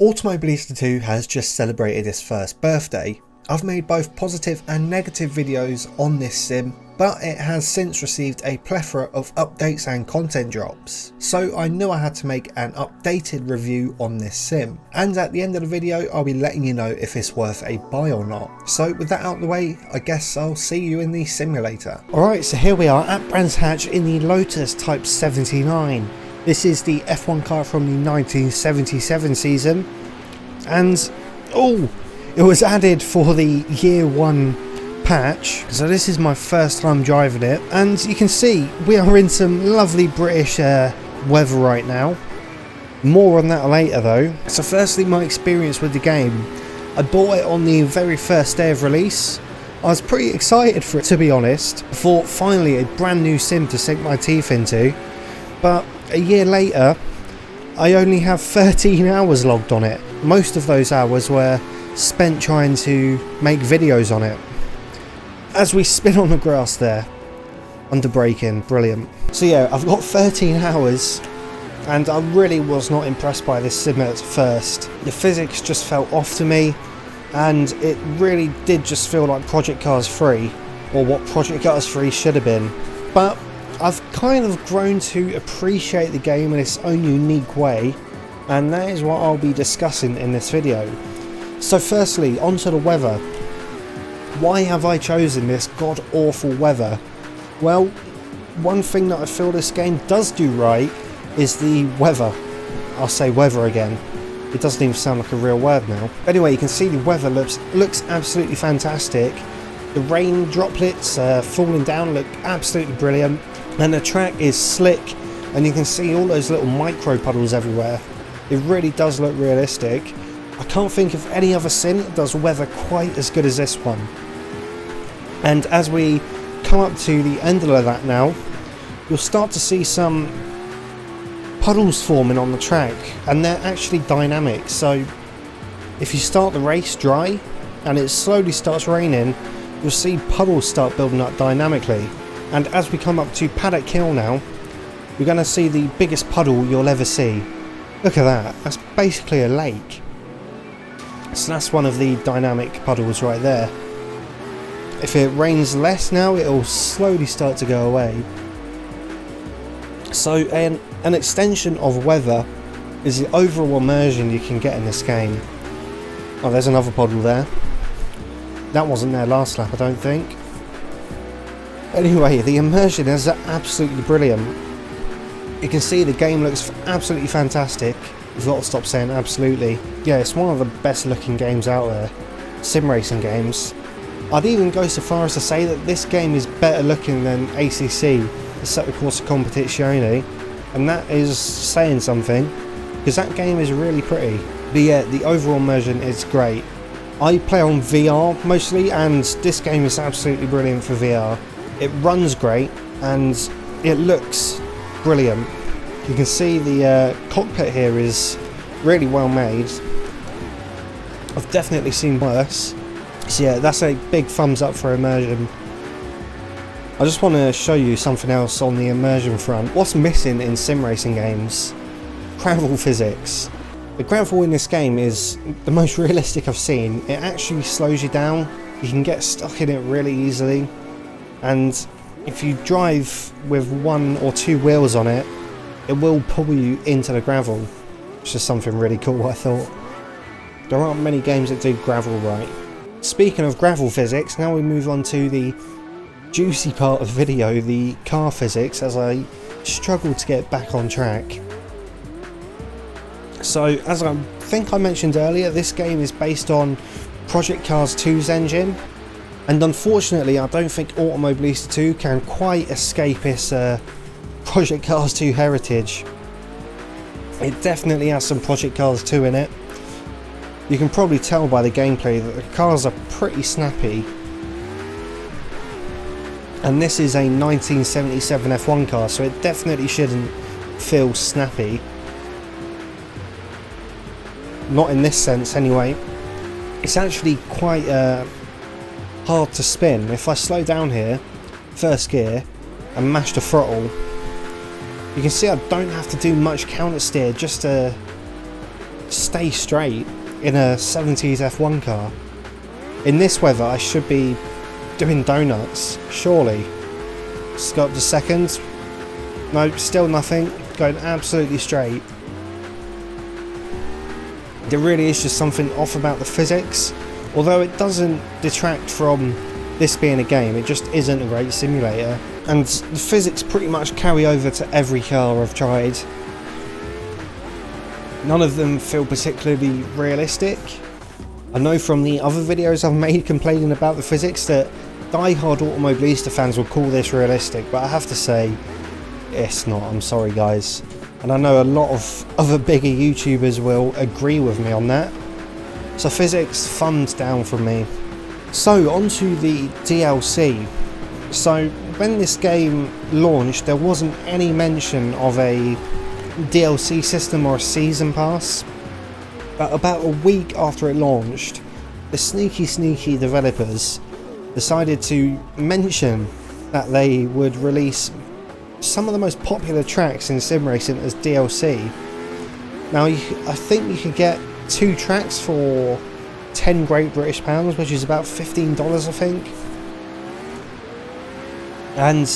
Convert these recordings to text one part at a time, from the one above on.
Automobilista 2 has just celebrated its first birthday. I've made both positive and negative videos on this sim, but it has since received a plethora of updates and content drops. So I knew I had to make an updated review on this sim, and at the end of the video I'll be letting you know if it's worth a buy or not. So with that out of the way, I guess I'll see you in the simulator. Alright, so here we are at Brands Hatch in the Lotus Type 79. This is the F1 car from the 1977 season, and it was added for the year 1 patch, so this is my first time driving it, and you can see we are in some lovely British weather right now. More on that later though. So firstly, my experience with the game. I bought it on the very first day of release. I was pretty excited for it, to be honest. I thought finally a brand new sim to sink my teeth into, but a year later I only have 13 hours logged on it. Most of those hours were spent trying to make videos on it. As we spin on the grass there, under braking, brilliant. So yeah, I've got 13 hours and I really was not impressed by this sim at first. The physics just felt off to me, and it really did just feel like Project Cars 3, or what Project Cars 3 should have been. But I've kind of grown to appreciate the game in its own unique way, and that is what I'll be discussing in this video. So firstly, onto the weather. Why have I chosen this god-awful weather? Well, one thing that I feel this game does do right is the weather. I'll say weather again. It doesn't even sound like a real word now. Anyway, you can see the weather looks absolutely fantastic. The rain droplets falling down look absolutely brilliant. And the track is slick, and you can see all those little micro puddles everywhere. It really does look realistic. I can't think of any other sim that does weather quite as good as this one. And as we come up to the end of that now, you'll start to see some puddles forming on the track, and they're actually dynamic. So if you start the race dry and it slowly starts raining, you'll see puddles start building up dynamically. And as we come up to Paddock Hill now, you're going to see the biggest puddle you'll ever see. Look at that, that's basically a lake. So that's one of the dynamic puddles right there. If it rains less now, it'll slowly start to go away. So an extension of weather is the overall immersion you can get in this game. Oh, there's another puddle there. That wasn't there last lap, I don't think. Anyway, the immersion is absolutely brilliant. You can see the game looks absolutely fantastic. I've got to stop saying absolutely. Yeah, it's one of the best looking games out there. Sim racing games. I'd even go so far as to say that this game is better looking than ACC, the Set the Course Competizione, and that is saying something, because that game is really pretty. But yeah, the overall immersion is great. I play on VR mostly, and this game is absolutely brilliant for VR. It runs great and it looks brilliant. You can see the cockpit here is really well made. I've definitely seen worse. So yeah, that's a big thumbs up for immersion. I just want to show you something else on the immersion front. What's missing in sim racing games? Gravel physics. The gravel in this game is the most realistic I've seen. It actually slows you down. You can get stuck in it really easily. And if you drive with 1 or 2 wheels on it, it will pull you into the gravel, which is something really cool, I thought. There aren't many games that do gravel right. Speaking of gravel physics, now we move on to the juicy part of the video, the car physics, as I struggle to get back on track. So, as I think I mentioned earlier, this game is based on Project Cars 2's engine. And unfortunately, I don't think Automobilista 2 can quite escape its Project Cars 2 heritage. It definitely has some Project Cars 2 in it. You can probably tell by the gameplay that the cars are pretty snappy. And this is a 1977 F1 car, so it definitely shouldn't feel snappy. Not in this sense anyway. It's actually quite hard to spin. If I slow down here, first gear, and mash the throttle, you can see I don't have to do much counter steer just to stay straight in a 70s F1 car. In this weather I should be doing donuts, surely. Just got up to second. No, still nothing. Going absolutely straight. There really is just something off about the physics. Although it doesn't detract from this being a game, it just isn't a great simulator. And the physics pretty much carry over to every car I've tried. None of them feel particularly realistic. I know from the other videos I've made complaining about the physics that die-hard Automobilista fans will call this realistic, but I have to say, it's not, I'm sorry guys. And I know a lot of other bigger YouTubers will agree with me on that. So physics, thumbs down from me. So onto the DLC. So when this game launched, there wasn't any mention of a DLC system or a season pass. But about a week after it launched, the sneaky developers decided to mention that they would release some of the most popular tracks in sim racing as DLC. Now I think you could get 2 tracks for 10 Great British Pounds, which is about $15 I think. And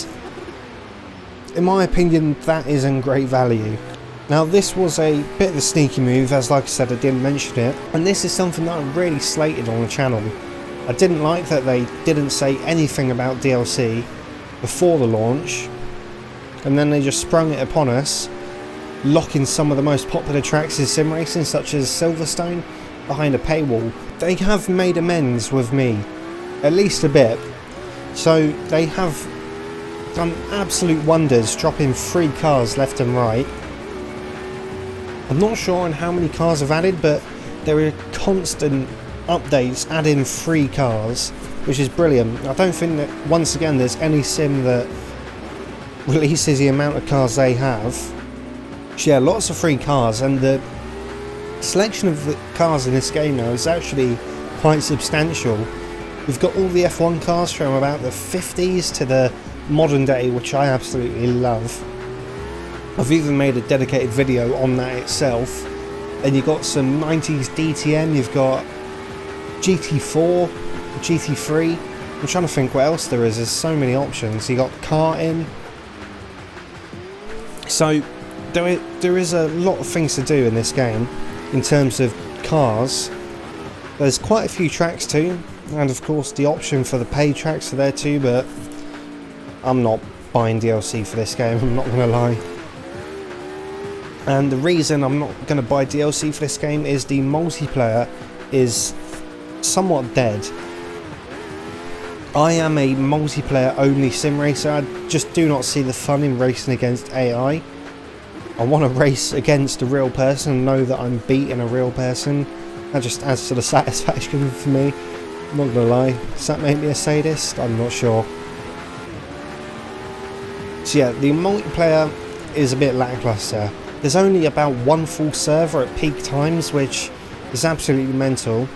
in my opinion that isn't great value. Now this was a bit of a sneaky move, as like I said I didn't mention it, and this is something that I really slated on the channel. I didn't like that they didn't say anything about DLC before the launch, and then they just sprung it upon us, locking some of the most popular tracks in sim racing such as Silverstone behind a paywall. They have made amends with me, at least a bit, so they have done absolute wonders, dropping free cars left and right. I'm not sure on how many cars I've added, but there are constant updates adding free cars, which is brilliant. I don't think that, once again, there's any sim that releases the amount of cars they have. So yeah, lots of free cars, and the selection of the cars in this game now is actually quite substantial. We've got all the F1 cars from about the 50s to the modern day, which I absolutely love. I've even made a dedicated video on that itself. And you've got some 90s DTM, you've got GT4, GT3. I'm trying to think what else there is. There's so many options. You got karting. So there is a lot of things to do in this game in terms of cars. There's quite a few tracks too, and of course the option for the paid tracks are there too, but I'm not buying DLC for this game, I'm not going to lie. And the reason I'm not going to buy DLC for this game is the multiplayer is somewhat dead. I am a multiplayer only sim racer. I just do not see the fun in racing against AI. I want to race against a real person and know that I'm beating a real person. That just adds to the satisfaction for me. I'm not going to lie. Does that make me a sadist? I'm not sure. So yeah, the multiplayer is a bit lackluster. There's only about one full server at peak times, which is absolutely mental.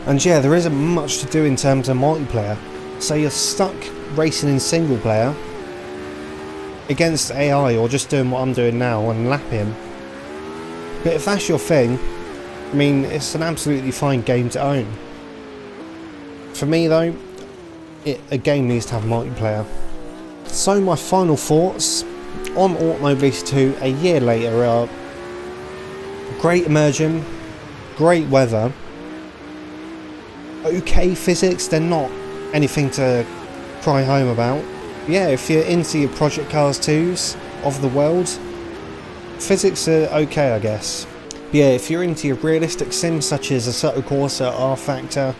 And yeah, there isn't much to do in terms of multiplayer. So you're stuck racing in single player against AI, or just doing what I'm doing now and lapping. But if that's your thing, I mean, it's an absolutely fine game to own. For me though, a game needs to have multiplayer. So my final thoughts on Automobilista 2 a year later are great immersion, great weather, okay physics, they're not anything to cry home about. Yeah, if you're into your project cars 2s of the world, physics are okay I guess. But yeah, if you're into your realistic sims such as Assetto Corsa, R Factor,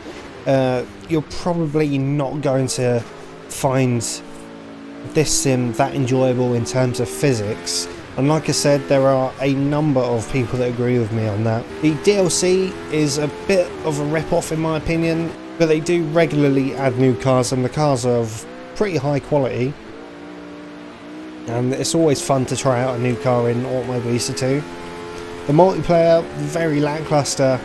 you're probably not going to find this sim that enjoyable in terms of physics. And like I said, there are a number of people that agree with me on that. The DLC is a bit of a rip-off in my opinion, but they do regularly add new cars, and the cars are of pretty high quality. And it's always fun to try out a new car in Automobilista 2. The multiplayer, very lackluster,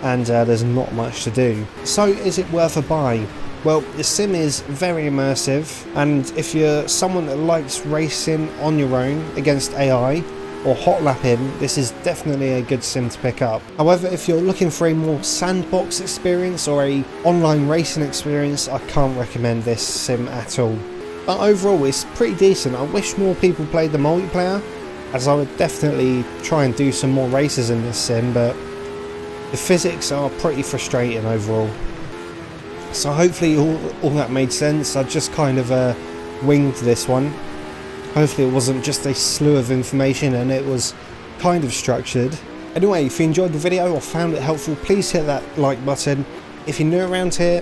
and there's not much to do. So is it worth a buy? Well, the sim is very immersive, and if you're someone that likes racing on your own against AI, or hot lapping, this is definitely a good sim to pick up. However, if you're looking for a more sandbox experience or a online racing experience, I can't recommend this sim at all. But overall, it's pretty decent. I wish more people played the multiplayer, as I would definitely try and do some more races in this sim, but the physics are pretty frustrating overall. So hopefully all that made sense. I just kind of winged this one. Hopefully it wasn't just a slew of information and it was kind of structured. Anyway, if you enjoyed the video or found it helpful, please hit that like button. If you're new around here,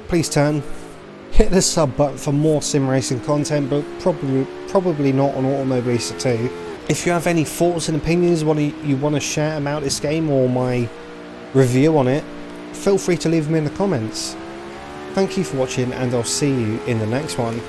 please hit the sub button for more sim racing content, but probably not on Automobilista 2. If you have any thoughts and opinions you want to share about this game or my review on it, feel free to leave them in the comments. Thank you for watching, and I'll see you in the next one.